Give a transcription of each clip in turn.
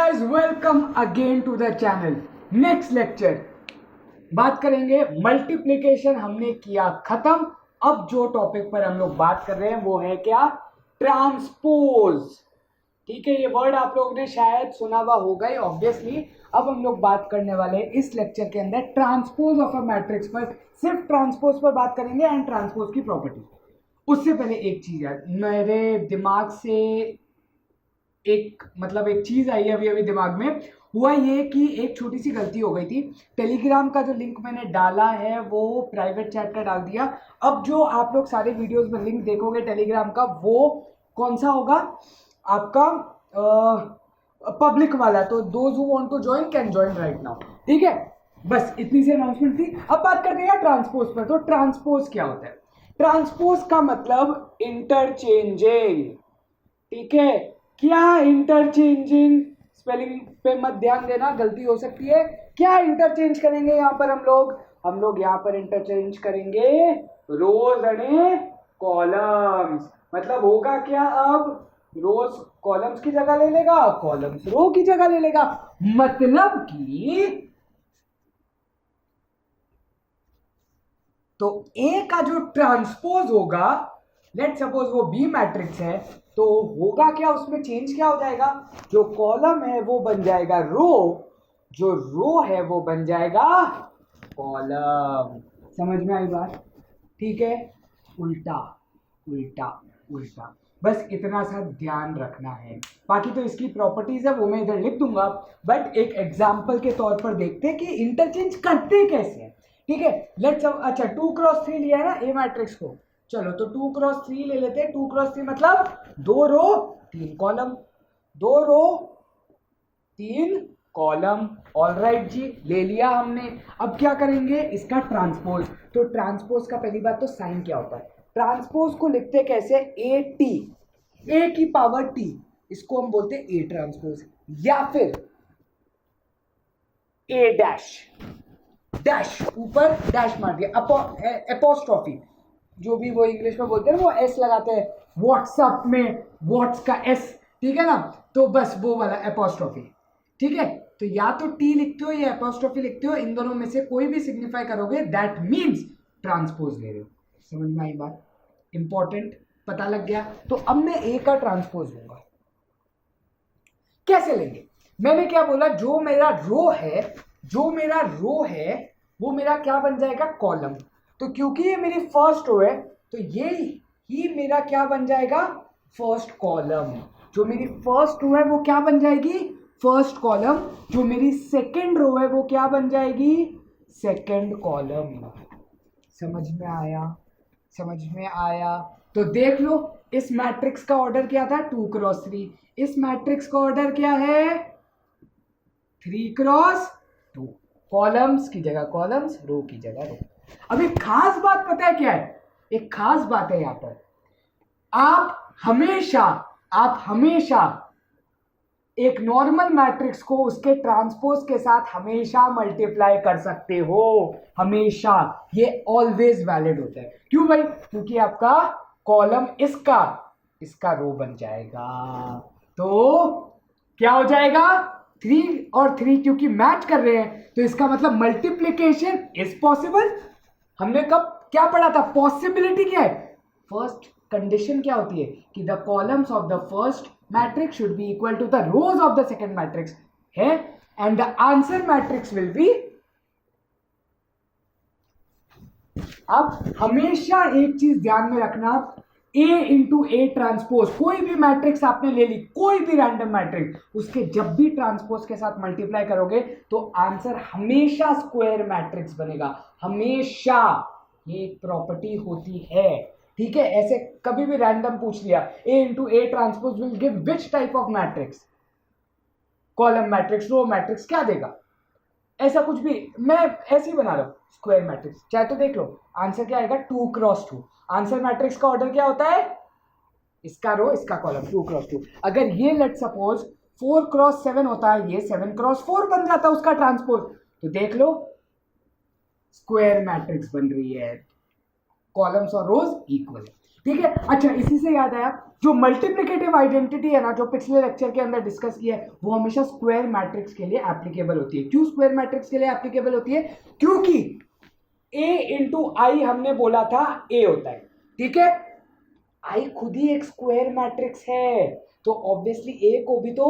guys, welcome again to the channel. Next lecture बात करेंगे multiplication हमने किया खत्म। अब जो टॉपिक पर हम लोग बात कर रहे हैं वो है क्या? ट्रांसपोज। ठीक है, ये वर्ड आप लोगों ने शायद सुना हुआ होगा ही ऑब्वियसली। अब हम लोग बात करने वाले हैं इस लेक्चर के अंदर ट्रांसपोज ऑफ अ मैट्रिक्स पर। सिर्फ ट्रांसपोज पर बात करेंगे एंड ट्रांसपोज की प्रॉपर्टी। उससे पहले एक चीज है, मेरे दिमाग से एक चीज आई है अभी दिमाग में। हुआ ये कि एक छोटी सी गलती हो गई थी। टेलीग्राम का जो लिंक मैंने डाला है वो प्राइवेट चैट का डाल दिया। अब जो आप लोग सारे वीडियोस में लिंक देखोगे टेलीग्राम का, वो कौन सा होगा? आपका पब्लिक वाला। तो those who want to join can join right now. ठीक है, बस इतनी सी अनाउंसमेंट थी। अब बात करते हैं ट्रांसपोज पर। तो ट्रांसपोज क्या होता है? ट्रांसपोज का मतलब इंटरचेंजिंग। ठीक है, क्या इंटरचेंजिंग? स्पेलिंग पे मत ध्यान देना, गलती हो सकती है। क्या इंटरचेंज करेंगे यहाँ पर हम लोग यहाँ पर इंटरचेंज करेंगे रोज एंड कॉलम्स। मतलब होगा क्या? अब रोज कॉलम्स की जगह ले लेगा, कॉलम्स रो की जगह ले लेगा। मतलब कि तो ए का जो ट्रांसपोज होगा, लेट सपोज वो बी मैट्रिक्स है, तो होगा क्या? उसमें चेंज क्या हो जाएगा? जो कॉलम है वो बन जाएगा रो, जो रो है वो बन जाएगा कॉलम। समझ में आई बात? ठीक है, उल्टा उल्टा उल्टा, बस इतना सा ध्यान रखना है। बाकी तो इसकी प्रॉपर्टीज है वो मैं इधर लिख दूंगा, बट एक एग्जाम्पल के तौर पर देखते हैं कि इंटरचेंज करते कैसे हैं। ठीक है, लेट्स अच्छा 2x3 लिया है ना ए मैट्रिक्स को। चलो तो 2x3 ले लेते हैं। 2x3 मतलब 2 रो 3 कॉलम, 2 रो 3 कॉलम। ऑलराइट जी, ले लिया हमने। अब क्या करेंगे? इसका ट्रांसपोज। तो ट्रांसपोज का पहली बात तो साइन क्या होता है? ट्रांसपोज को लिखते कैसे? ए टी, ए की पावर टी, इसको हम बोलते हैं ए ट्रांसपोज। या फिर ए डैश, डैश ऊपर डैश मार दिया, एपोस्ट्रॉफी, जो भी वो इंग्लिश में बोलते हैं वो एस लगाते हैं व्हाट्सएप में, व्हाट्स का एस। ठीक है ना, तो बस वो वाला एपोस्ट्रॉफी। ठीक है, तो या तो टी लिखते हो या एपोस्ट्रॉफी लिखते हो, इन दोनों में से कोई भी सिग्निफाई करोगे, दैट मीन्स ट्रांसपोज ले रहे हो। समझ में आई बात? इंपॉर्टेंट, पता लग गया। तो अब मैं ए का ट्रांसपोज लूंगा। कैसे लेंगे? मैंने क्या बोला? जो मेरा रो है वो मेरा क्या बन जाएगा? कॉलम। तो क्योंकि ये मेरी फर्स्ट रो है तो ये ही मेरा क्या बन जाएगा? First column. जो मेरी फर्स्ट रो है वो क्या बन जाएगी? First column. जो मेरी सेकंड रो है वो क्या बन जाएगी? Second column. समझ में आया? समझ में आया? तो देख लो, इस मैट्रिक्स का ऑर्डर क्या था? 2x3। इस मैट्रिक्स का ऑर्डर क्या है? 3x2। कॉलम्स की जगह कॉलम्स, रो की जगह रो। अब एक खास बात पता है क्या है? एक खास बात है यहाँ पर, आप हमेशा एक नॉर्मल मैट्रिक्स को उसके ट्रांसपोज के साथ हमेशा मल्टीप्लाई कर सकते हो। हमेशा, ये ऑलवेज वैलिड होता है। क्यों भाई? क्योंकि आपका कॉलम इसका रो बन जाएगा। तो क्या हो जाएगा? 3 और 3 क्योंकि मैच कर रहे हैं, तो इसका मतलब मल्टीप्लीकेशन इज पॉसिबल। हमने कब क्या पढ़ा था? पॉसिबिलिटी क्या है? फर्स्ट कंडीशन क्या होती है कि the columns of the first matrix should be equal to the rows of the second matrix है, and the answer matrix will be. अब हमेशा एक चीज ध्यान में रखना, A इंटू ए ट्रांसपोज, कोई भी मैट्रिक्स आपने ले ली, कोई भी रैंडम मैट्रिक्स, उसके जब भी ट्रांसपोज के साथ मल्टीप्लाई करोगे तो आंसर हमेशा स्क्वायर मैट्रिक्स बनेगा। हमेशा, ये एक प्रॉपर्टी होती है। ठीक है, ऐसे कभी भी रैंडम पूछ लिया, A into A transpose will give which type of matrix? Column matrix, row matrix, क्या देगा? ऐसा कुछ भी, मैं ऐसे ही बना रहा हूं, स्क्वायर मैट्रिक्स। चाहे तो देख लो, आंसर क्या आएगा? 2x2। आंसर मैट्रिक्स का ऑर्डर क्या होता है? इसका रो इसका कॉलम, 2x2। अगर ये लेट सपोज 4x7 होता है, ये 7x4 बन जाता है उसका ट्रांसपोज, तो देख लो स्क्वायर मैट्रिक्स बन रही है, कॉलम्स और रोज इक्वल है। ठीक है। अच्छा, इसी से याद आया, जो मल्टीप्लिकेटिव आइडेंटिटी है ना, जो पिछले लेक्चर के अंदर डिस्कस किया है, वो हमेशा स्क्वायर मैट्रिक्स के लिए एप्लीकेबल होती है। क्यों स्क्वायर मैट्रिक्स के लिए एप्लीकेबल होती है? क्योंकि a इंटू आई हमने बोला था a होता है, ठीक है। आई खुद ही एक स्क्वायर मैट्रिक्स है, तो ऑब्वियसली a को भी, तो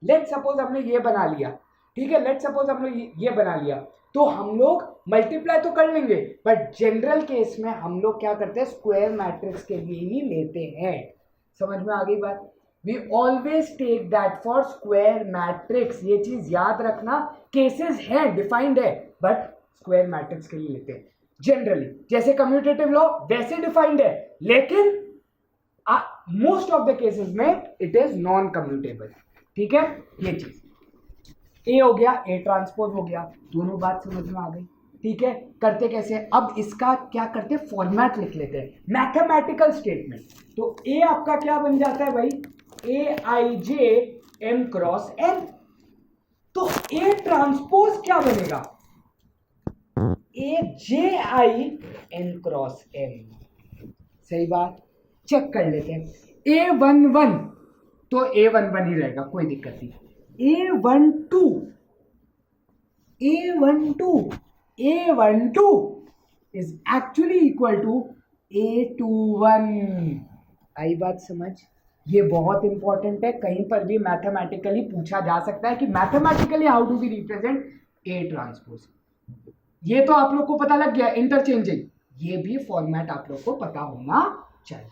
लेट सपोज हमने ये बना लिया, ठीक है, लेट सपोज हमने ये बना लिया, तो हम लोग मल्टीप्लाई तो कर लेंगे, बट जनरल केस में हम लोग क्या करते हैं, स्क्वायर मैट्रिक्स के लिए ही लेते हैं। समझ में आ गई बात? We always take that for square matrix. ये चीज याद रखना, केसेस है, डिफाइंड है, बट स्क्वायर मैट्रिक्स के लिए लेते हैं जनरली। जैसे कम्यूटेटिव लॉ वैसे डिफाइंड है, लेकिन मोस्ट ऑफ द केसेस में इट इज नॉन कम्यूटेबल, ठीक है। ये चीज ए हो गया, ए ट्रांसपोज हो गया, दोनों बात समझ में आ गई, ठीक है। करते कैसे? अब इसका क्या करते हैं, फॉर्मेट लिख लेते हैं, मैथमेटिकल स्टेटमेंट। तो ए आपका क्या बन जाता है भाई, ए आई जे एम क्रॉस एन। तो ए ट्रांसपोज क्या बनेगा, ए जे आई एन क्रॉस एम। सही बात, चेक कर लेते हैं। ए वन वन तो ए वन वन ही रहेगा, कोई दिक्कत नहीं। A one two, A one two, A one two is actually equal to A two one. आई बात समझ? ये बहुत इंपॉर्टेंट है, कहीं पर भी मैथमेटिकली पूछा जा सकता है कि mathematically how do we represent a transpose. ये तो आप लोग को पता लग गया, इंटरचेंजिंग, ये भी फॉर्मेट आप लोग को पता होना चाहिए।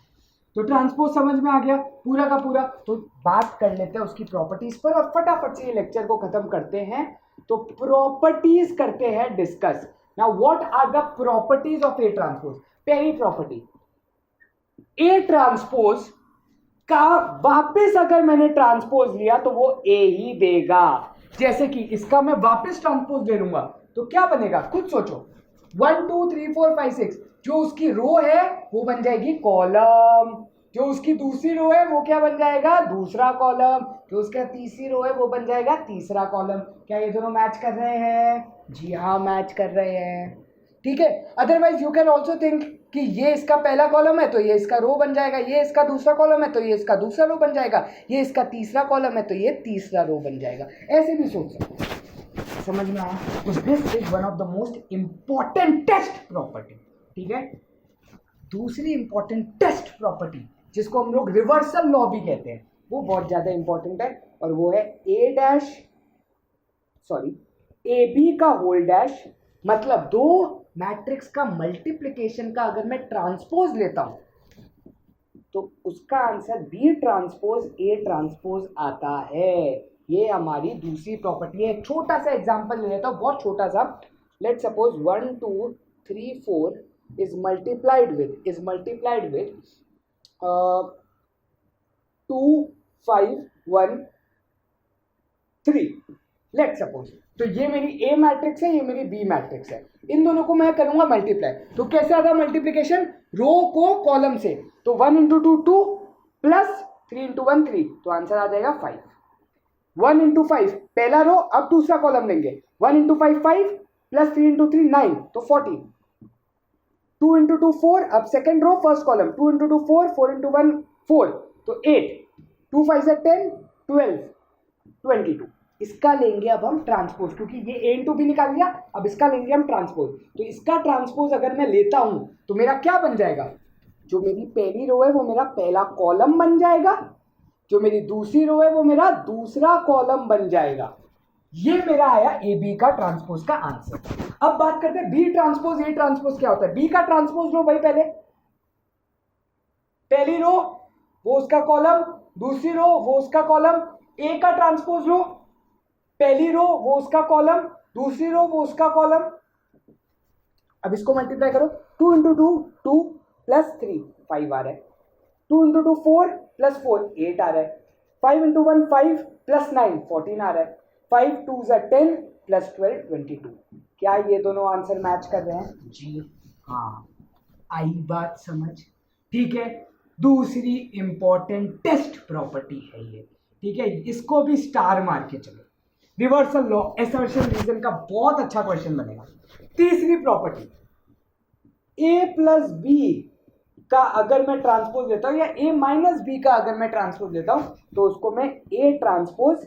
तो ट्रांसपोज समझ में आ गया पूरा का पूरा। तो बात कर लेते हैं उसकी प्रॉपर्टीज पर, और फटाफट से ये लेक्चर को खत्म करते हैं। तो प्रॉपर्टीज करते हैं discuss. Now what are the properties of a transpose? पहली प्रॉपर्टी, ए ट्रांसपोज का वापस अगर मैंने ट्रांसपोज लिया तो वो ए ही देगा। जैसे कि इसका मैं वापस ट्रांसपोज ले लूंगा तो क्या बनेगा, खुद सोचो। 1 2 3 4 5 6, जो उसकी रो है वो बन जाएगी कॉलम, जो उसकी दूसरी रो है वो क्या बन जाएगा, दूसरा कॉलम, जो उसका तीसरी रो है वो बन जाएगा तीसरा कॉलम। क्या ये दोनों मैच कर रहे हैं? जी हाँ, मैच कर रहे हैं, ठीक है। Otherwise you can also think कि ये इसका पहला कॉलम है तो ये इसका रो बन जाएगा, ये इसका दूसरा कॉलम है तो ये इसका दूसरा रो बन जाएगा, ये इसका तीसरा कॉलम है तो ये तीसरा रो बन जाएगा। ऐसे भी सोच सकते हैं। समझ में आया? तो this is one of the most important test property, ठीक है। दूसरी इंपॉर्टेंट टेस्ट प्रॉपर्टी जिसको हम लोग रिवर्सल लॉ भी कहते हैं, वो बहुत ज्यादा इंपॉर्टेंट है, और वो है ए डैश सॉरी ए बी का होल डैश। मतलब दो मैट्रिक्स का मल्टीप्लिकेशन का अगर मैं ट्रांसपोज लेता हूं तो उसका answer B transpose A transpose आता है। ये हमारी दूसरी प्रॉपर्टी है। छोटा सा एग्जांपल ले लेता हूं, बहुत छोटा सा। Let suppose 1 2 3 4 is multiplied with 2 5 1 3, let suppose. तो ये मेरी ए मैट्रिक्स है, ये मेरी बी मैट्रिक्स है। इन दोनों को मैं करूंगा मल्टीप्लाई। तो कैसे आता मल्टीप्लिकेशन, रो को कॉलम से। तो 1 इंटू 2 2 प्लस 3 इंटू 1 3, तो आंसर आ जाएगा 5। 1 इंटू 5 पहला रो, अब दूसरा कॉलम लेंगे। 1 इंटू 5 5 प्लस 3 इंटू 3 9, तो 14। 2 इंटू 2 4, अब second row first column. 2 into 2 4, 4 into 1 4, तो 8। 2 5 से 10 12 22। इसका लेंगे अब हम ट्रांसपोज, क्योंकि ये ए इंटू बी निकाल लिया, अब इसका लेंगे हम ट्रांसपोज। तो इसका ट्रांसपोज अगर मैं लेता हूं तो मेरा क्या बन जाएगा, जो मेरी पहली रो है वो मेरा पहला कॉलम बन जाएगा, जो मेरी दूसरी रो है वो मेरा दूसरा कॉलम बन जाएगा। ये मेरा आया ए बी का ट्रांसपोज का आंसर। अब बात करते हैं बी ट्रांसपोज ए ट्रांसपोज क्या होता है। बी का ट्रांसपोज लो भाई, पहली रो वो उसका कॉलम, दूसरी रो वो उसका कॉलम। ए का ट्रांसपोज लो, पहली रो वो उसका कॉलम, दूसरी रो वो उसका कॉलम। अब इसको मल्टीप्लाई करो। 2 इंटू 2 2 प्लस 3 5 आ रहा है। 2 इंटू 2 4 प्लस 4 8 आ रहा है। 5 इंटू 1 5 प्लस 9 14 आ रहा है। 5 2 10 प्लस 12 22। क्या ये दोनों आंसर मैच कर रहे हैं? जी हाँ, आई बात समझ, ठीक है। दूसरी इंपॉर्टेंट टेस्ट प्रॉपर्टी है ये, ठीक है। इसको भी स्टार मार के चलो। रिवर्सल लॉ, असर्शन रीजन का बहुत अच्छा क्वेश्चन बनेगा। तीसरी प्रॉपर्टी, ए प्लस बी का अगर मैं ट्रांसपोज लेता हूं या ए माइनस बी का अगर मैं ट्रांसपोज लेता हूं तो उसको मैं A transpose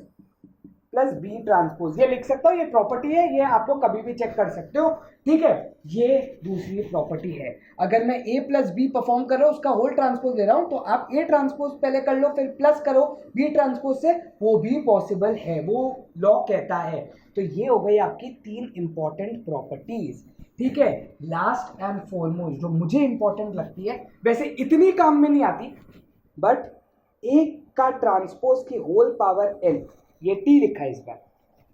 plus B transpose ये लिख सकता हूं। ये प्रॉपर्टी है, ये आप लोग कभी भी चेक कर सकते हो, ठीक है। ये दूसरी प्रॉपर्टी है। अगर मैं ए प्लस बी परफॉर्म कर रहा हूं, उसका होल ट्रांसपोज ले रहा हूं, तो आप ए ट्रांसपोज पहले कर लो, फिर प्लस करो बी ट्रांसपोज से, वो भी पॉसिबल है, वो लॉ कहता है। तो ये हो गई आपकी 3 इंपॉर्टेंट प्रॉपर्टीज, ठीक है। लास्ट एंड फॉरमोस्ट जो मुझे इंपॉर्टेंट लगती है, वैसे इतनी काम में नहीं आती, बट ए का ट्रांसपोज की होल पावर एन, ये टी लिखा है इस बार,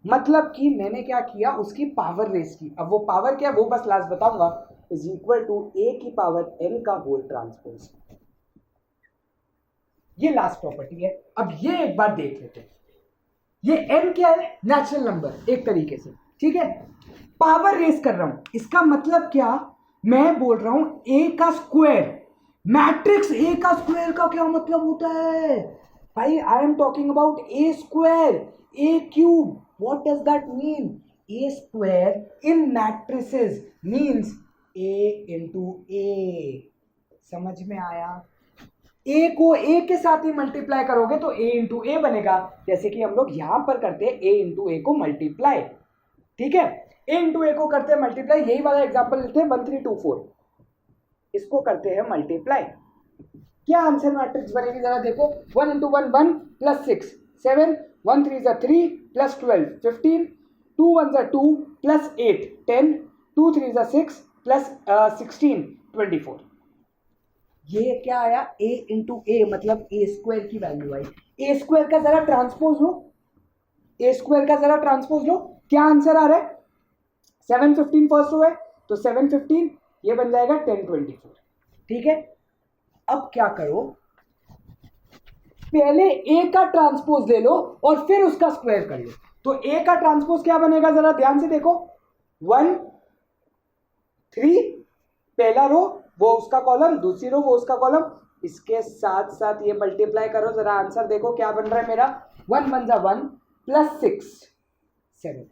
मतलब कि मैंने क्या किया, उसकी पावर रेस की। अब वो पावर क्या है वो बस लास्ट बताऊंगा, इज इक्वल टू ए की पावर एन का होल ट्रांसपोज। ये लास्ट प्रॉपर्टी है। अब ये एक बार देख लेते हैं, ये एन क्या है, नेचुरल नंबर एक तरीके से, ठीक है। पावर रेस कर रहा हूं, इसका मतलब क्या, मैं बोल रहा हूं ए का स्क्वायर, मैट्रिक्स ए का स्क्वायर का क्या मतलब होता है भाई, I am talking about A square, A cube, what does that mean, A square in matrices means A into A. समझ में आया, ए को ए के साथ ही मल्टीप्लाई करोगे तो ए इंटू ए बनेगा, जैसे कि हम लोग यहां पर करते हैं ए इंटू ए को मल्टीप्लाई, ठीक है। ए इंटू ए को करते हैं मल्टीप्लाई, यही वाला एग्जांपल लेते हैं 1324, इसको करते हैं मल्टीप्लाई, क्या आंसर मैट्रिक्स बनेगी जरा देखो, 1 into 1 1 plus 6 7, 1 3 3 plus 12 15, 2 1 2 plus 8 10, 2 3 6 plus 16 24। ये क्या आया, a इंटू ए मतलब ए स्क्वायर की वैल्यू आई। ए स्क्वायर का जरा ट्रांसपोज लो, ए स्क्वायर का जरा ट्रांसपोज लो, क्या आंसर आ रहा है, 715 फर्स्ट रो है तो 715, ये बन जाएगा 1024, ठीक है। अब क्या करो, पहले ए का ट्रांसपोज ले लो और फिर उसका स्क्वायर कर लो। तो ए का ट्रांसपोज क्या बनेगा जरा ध्यान से देखो, 1 3 पहला रो वो उसका कॉलम, दूसरी रो वो उसका कॉलम, इसके साथ साथ ये मल्टीप्लाई करो, जरा आंसर देखो क्या बन रहा है मेरा, 1 1 जा 1 प्लस 6 7,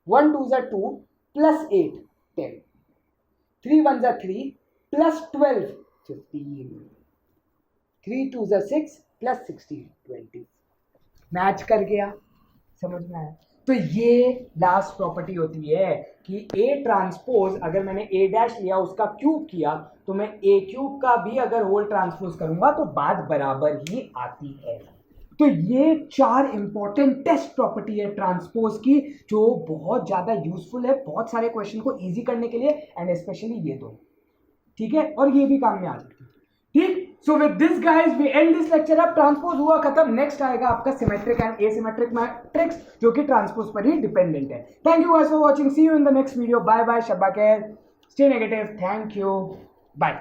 1 2 जा 2 प्लस 8 10, 3 1 जा 3 प्लस 12 15, 3 2 जा 6 प्लस 16 20, मैच कर गया, समझ में आया। तो ये लास्ट प्रॉपर्टी होती है कि ए ट्रांसपोज अगर मैंने ए डैश लिया उसका क्यूब किया तो मैं ए क्यूब का भी अगर होल ट्रांसपोज करूंगा तो बात बराबर ही आती है। तो ये 4 इंपॉर्टेंट टेस्ट प्रॉपर्टी है ट्रांसपोज की जो बहुत ज्यादा यूजफुल है बहुत सारे क्वेश्चन को इजी करने के लिए, एंड स्पेशली ये दो, ठीक है, और ये भी काम में आ सकती है, ठीक। So with this guys we end this lecture. अब ट्रांसपोज हुआ खत्म, नेक्स्ट आएगा आपका सिमेट्रिक एंड एसिमेट्रिक मैट्रिक्स जो कि ट्रांसपोज पर ही डिपेंडेंट है। Thank you guys for watching, see you in the next video, bye bye, शब्बा खैर, stay negative, thank you, bye.